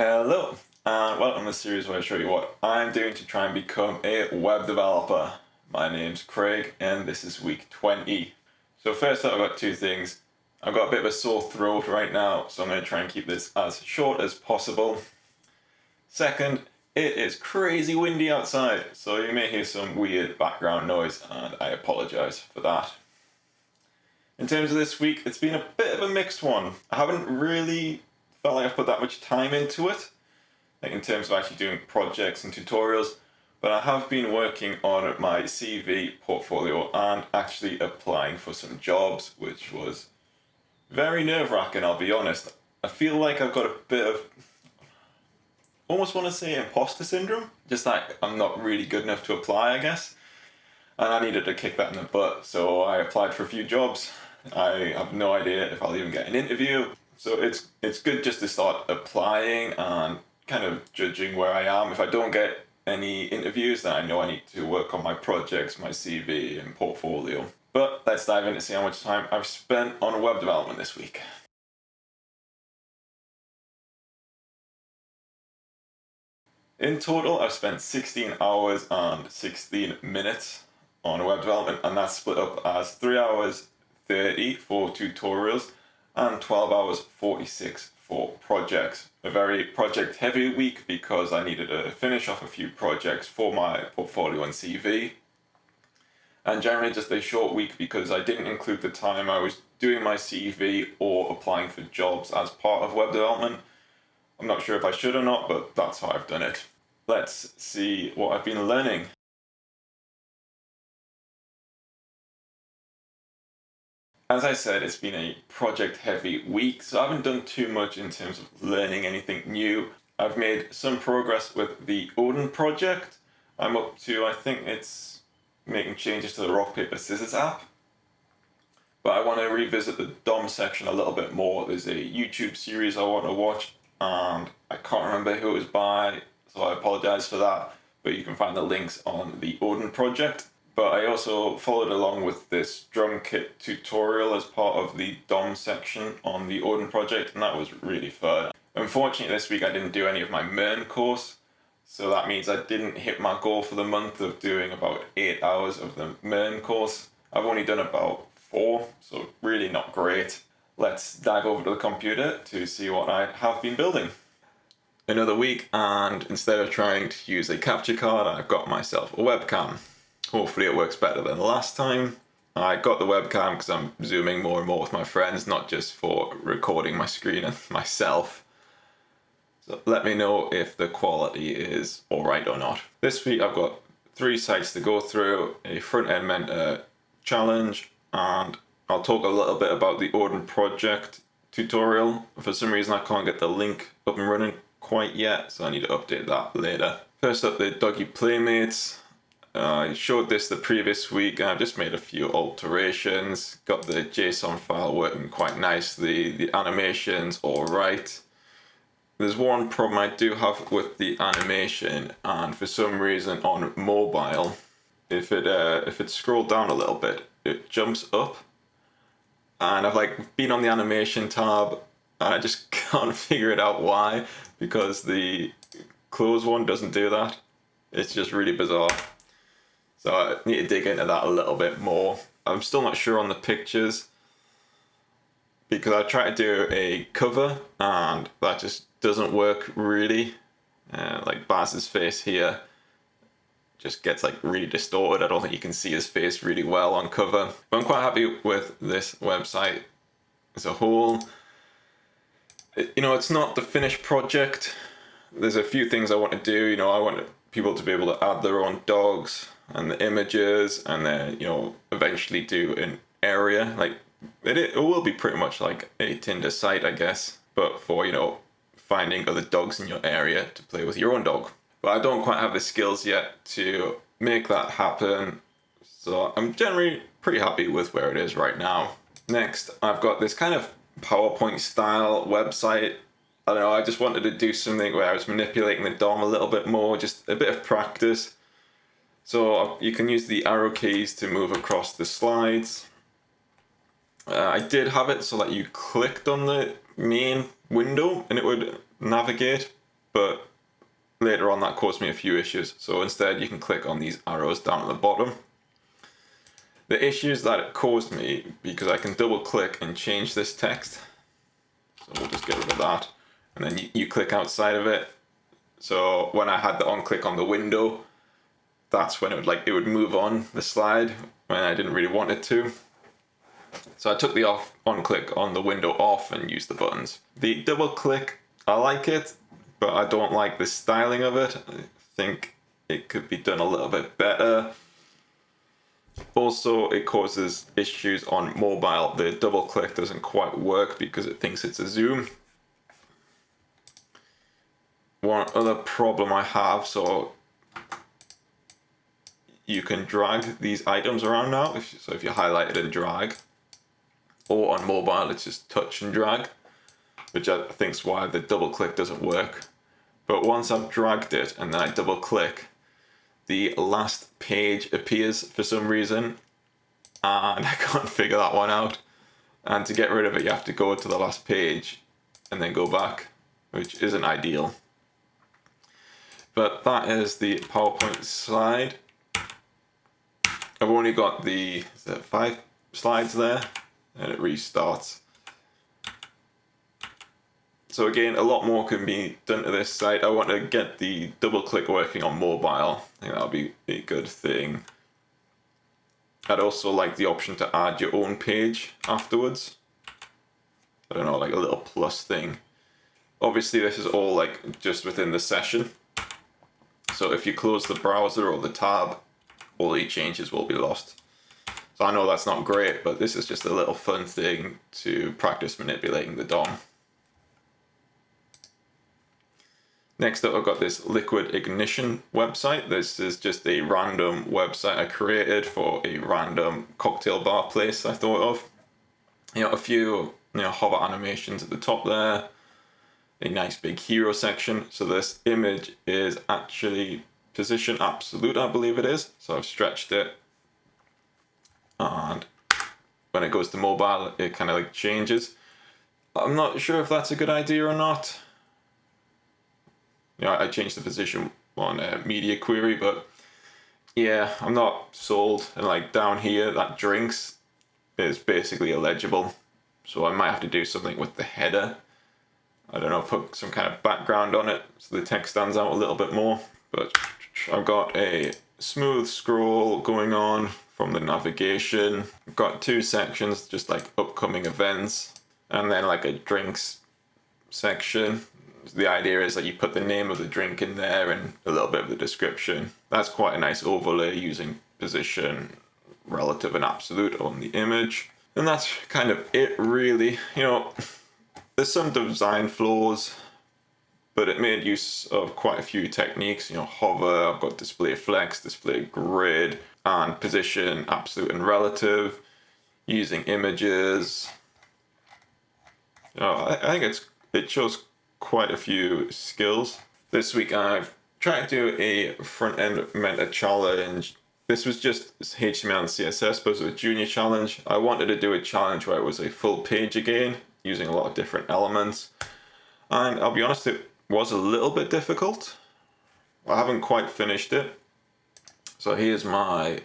Hello, and welcome to the series where I show you what I'm doing to try and become a web developer. My name's Craig, and this is week 20. So first up, I've got two things. I've got a bit of a sore throat right now, so I'm going to try and keep this as short as possible. Second, it is crazy windy outside, so you may hear some weird background noise, and I apologize for that. In terms of this week, it's been a bit of a mixed one. I haven't really felt like I've put that much time into it, like in terms of actually doing projects and tutorials, but I have been working on my CV portfolio and actually applying for some jobs, which was very nerve-wracking, I'll be honest. I feel like I've got a bit of, almost want to say imposter syndrome, just like I'm not really good enough to apply, I guess, and I needed to kick that in the butt, so I applied for a few jobs. I have no idea if I'll even get an interview. So it's good just to start applying and kind of judging where I am. If I don't get any interviews, then I know I need to work on my projects, my CV and portfolio. But let's dive in to see how much time I've spent on web development this week. In total, I've spent 16 hours and 16 minutes on web development, and that's split up as 3 hours 30 for tutorials and 12 hours 46 for projects. A very project heavy week because I needed to finish off a few projects for my portfolio and CV. And generally just a short week because I didn't include the time I was doing my CV or applying for jobs as part of web development. I'm not sure if I should or not, but that's how I've done it. Let's see what I've been learning. As I said, it's been a project-heavy week, so I haven't done too much in terms of learning anything new. I've made some progress with the Odin project. I'm up to, I think it's making changes to the rock, paper, scissors app. But I want to revisit the DOM section a little bit more. There's a YouTube series I want to watch, and I can't remember who it was by, so I apologize for that. But you can find the links on the Odin project. But I also followed along with this drum kit tutorial as part of the DOM section on the Odin project, and that was really fun. Unfortunately, this week I didn't do any of my MERN course, so that means I didn't hit my goal for the month of doing about 8 hours of the MERN course. I've only done about 4, so really not great. Let's dive over to the computer to see what I have been building. Another week, and instead of trying to use a capture card, I've got myself a webcam. Hopefully it works better than last time. I got the webcam because I'm zooming more and more with my friends, not just for recording my screen and myself. So let me know if the quality is alright or not. This week I've got 3 sites to go through, a front-end mentor challenge, and I'll talk a little bit about the Odin project tutorial. For some reason I can't get the link up and running quite yet, so I need to update that later. First up, the Doggy Playmates. I showed this the previous week and I've just made a few alterations. Got the JSON file working quite nicely, the animation's alright. There's one problem I do have with the animation, and for some reason on mobile, if it scrolled down a little bit, it jumps up. And I've been on the animation tab and I just can't figure it out why, because the close one doesn't do that. It's just really bizarre. So I need to dig into that a little bit more. I'm still not sure on the pictures because I tried to do a cover and that just doesn't work really. Like Baz's face here just gets really distorted. I don't think you can see his face really well on cover. But I'm quite happy with this website as a whole. It's not the finished project. There's a few things I want to do. I want people to be able to add their own dogs and the images, and then eventually do an area. It will be pretty much like a Tinder site, I guess, but for finding other dogs in your area to play with your own dog. But I don't quite have the skills yet to make that happen, so I'm generally pretty happy with where it is right now. Next, I've got this kind of PowerPoint style website. I don't know, I just wanted to do something where I was manipulating the DOM a little bit more, just a bit of practice. So you can use the arrow keys to move across the slides. I did have it so that you clicked on the main window and it would navigate, but later on that caused me a few issues. So instead you can click on these arrows down at the bottom. The issues that it caused me, because I can double click and change this text. So we'll just get rid of that. And then you click outside of it. So when I had the on click on the window, that's when it would move on the slide when I didn't really want it to. So I took the on click on the window off and used the buttons. The double click, I like it, but I don't like the styling of it. I think it could be done a little bit better. Also, it causes issues on mobile. The double click doesn't quite work because it thinks it's a zoom. One other problem I have, so you can drag these items around now. So if you highlight it and drag, or on mobile it's just touch and drag, which I think is why the double click doesn't work. But once I've dragged it and then I double click, the last page appears for some reason, and I can't figure that one out. And to get rid of it, you have to go to the last page and then go back, which isn't ideal. But that is the PowerPoint slide. I've only got the 5 slides there, and it restarts. So again, a lot more can be done to this site. I want to get the double click working on mobile. I think that'll be a good thing. I'd also like the option to add your own page afterwards. I don't know, like a little plus thing. Obviously this is all like just within the session. So if you close the browser or the tab, all the changes will be lost. So I know that's not great, but this is just a little fun thing to practice manipulating the DOM. Next up, I've got this Liquid Ignition website. This is just a random website I created for a random cocktail bar place I thought of. A few hover animations at the top there, a nice big hero section. So this image is actually position absolute, I believe it is. So I've stretched it, and when it goes to mobile, it kind of like changes. I'm not sure if that's a good idea or not. I changed the position on media query, but yeah, I'm not sold. And like down here, that drinks is basically illegible. So I might have to do something with the header. I don't know, put some kind of background on it so the text stands out a little bit more. But I've got a smooth scroll going on from the navigation. I've got 2 sections, just like upcoming events, and then like a drinks section. The idea is that you put the name of the drink in there and a little bit of the description. That's quite a nice overlay using position, relative and absolute on the image. And that's kind of it really. There's some design flaws, but it made use of quite a few techniques. Hover, I've got display flex, display grid, and position, absolute and relative, using images. I think it shows quite a few skills. This week I've tried to do a front-end meta challenge. This was just HTML and CSS, but it was a junior challenge. I wanted to do a challenge where it was a full page again, using a lot of different elements. And I'll be honest, it was a little bit difficult. I haven't quite finished it. So here's my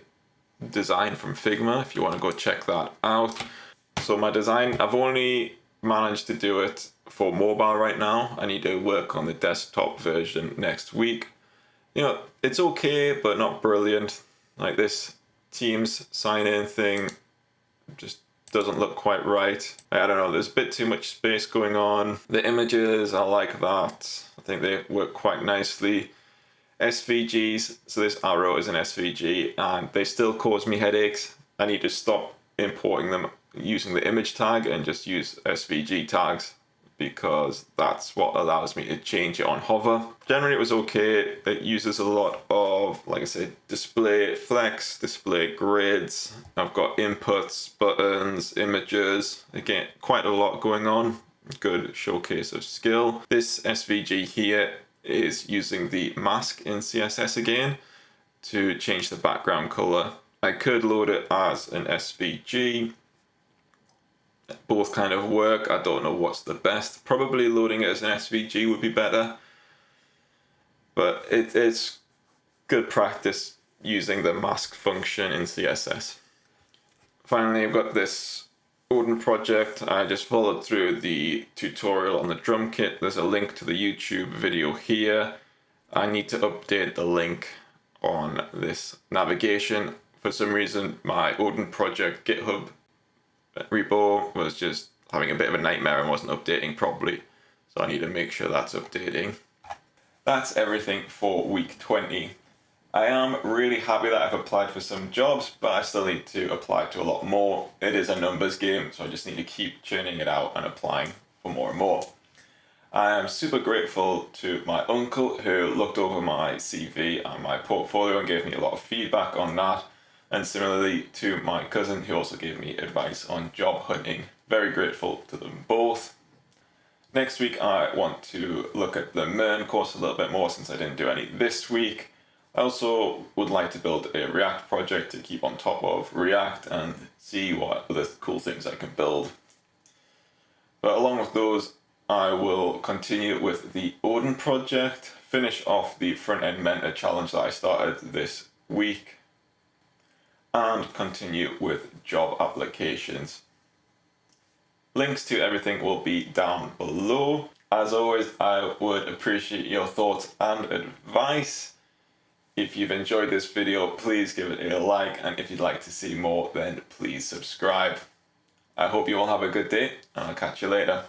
design from Figma, if you want to go check that out. So my design, I've only managed to do it for mobile right now. I need to work on the desktop version next week. It's okay, but not brilliant. Like this Teams sign-in thing just doesn't look quite right. I don't know, there's a bit too much space going on. The images, I like that. I think they work quite nicely. SVGs, so this arrow is an SVG, and they still cause me headaches. I need to stop importing them using the image tag and just use SVG tags, because that's what allows me to change it on hover. Generally it was okay. It uses a lot of, like I said, display flex, display grids. I've got inputs, buttons, images. Again, quite a lot going on. Good showcase of skill. This SVG here is using the mask in CSS again to change the background color. I could load it as an SVG. Both kind of work. I don't know what's the best. Probably loading it as an SVG would be better. but it's good practice using the mask function in CSS. Finally, I've got this Odin project. I just followed through the tutorial on the drum kit. There's a link to the YouTube video here. I need to update the link on this navigation. For some reason, my Odin project GitHub repo was just having a bit of a nightmare and wasn't updating properly. So I need to make sure that's updating. That's everything for week 20. I am really happy that I've applied for some jobs, but I still need to apply to a lot more. It is a numbers game, so I just need to keep churning it out and applying for more and more. I am super grateful to my uncle who looked over my CV and my portfolio and gave me a lot of feedback on that. And similarly to my cousin who also gave me advice on job hunting. Very grateful to them both. Next week I want to look at the MERN course a little bit more since I didn't do any this week. I also would like to build a React project to keep on top of React and see what other cool things I can build. But along with those, I will continue with the Odin project, finish off the front-end mentor challenge that I started this week, and continue with job applications. Links to everything will be down below. As always, I would appreciate your thoughts and advice. If you've enjoyed this video, please give it a like, and if you'd like to see more, then please subscribe. I hope you all have a good day, and I'll catch you later.